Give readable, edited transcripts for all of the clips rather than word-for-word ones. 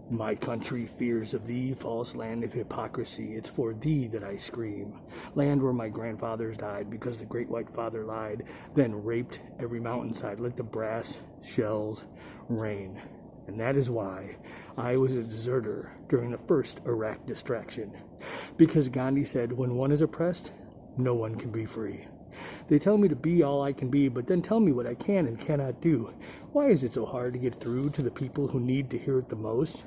My country fears of thee, false land of hypocrisy. It's for thee that I scream. Land where my grandfathers died because the great white father lied, then raped every mountainside, let the brass shells rain. And that is why I was a deserter during the first Iraq distraction. Because Gandhi said, when one is oppressed, no one can be free. They tell me to be all I can be, but then tell me what I can and cannot do. Why is it so hard to get through to the people who need to hear it the most?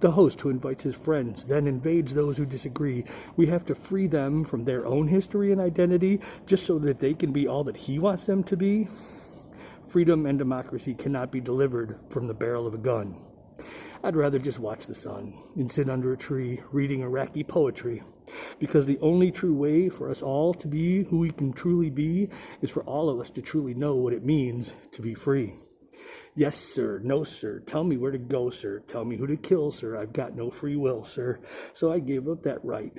The host who invites his friends, then invades those who disagree. We have to free them from their own history and identity just so that they can be all that he wants them to be. Freedom and democracy cannot be delivered from the barrel of a gun. I'd rather just watch the sun and sit under a tree reading Iraqi poetry, because the only true way for us all to be who we can truly be is for all of us to truly know what it means to be free. Yes, sir. No, sir. Tell me where to go, sir. Tell me who to kill, sir. I've got no free will, sir. So I gave up that right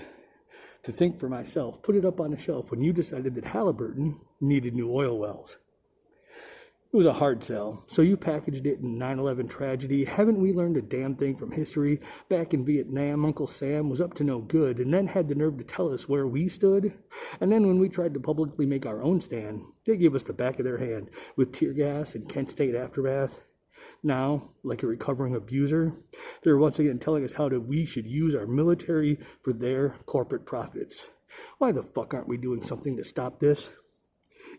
to think for myself, put it up on a shelf when you decided that Halliburton needed new oil wells. It was a hard sell, so you packaged it in 9/11 tragedy. Haven't we learned a damn thing from history? Back in Vietnam, Uncle Sam was up to no good and then had the nerve to tell us where we stood. And then when we tried to publicly make our own stand, they gave us the back of their hand with tear gas and Kent State aftermath. Now, like a recovering abuser, they're once again telling us how we should use our military for their corporate profits. Why the fuck aren't we doing something to stop this?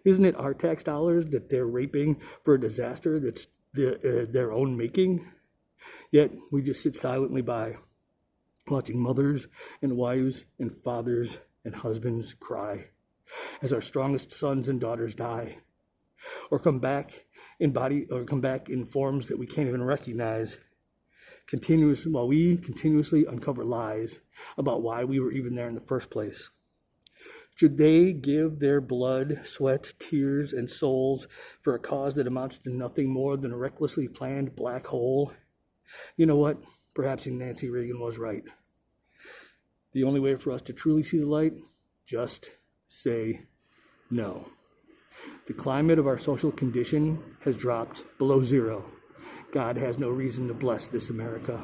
Isn't it our tax dollars that they're raping for a disaster that's their own making? Yet we just sit silently by, watching mothers and wives and fathers and husbands cry as our strongest sons and daughters die, or come back in forms that we can't even recognize. While we continuously uncover lies about why we were even there in the first place. Should they give their blood, sweat, tears, and souls for a cause that amounts to nothing more than a recklessly planned black hole? You know what? Perhaps Nancy Reagan was right. The only way for us to truly see the light? Just say no. The climate of our social condition has dropped below zero. God has no reason to bless this America.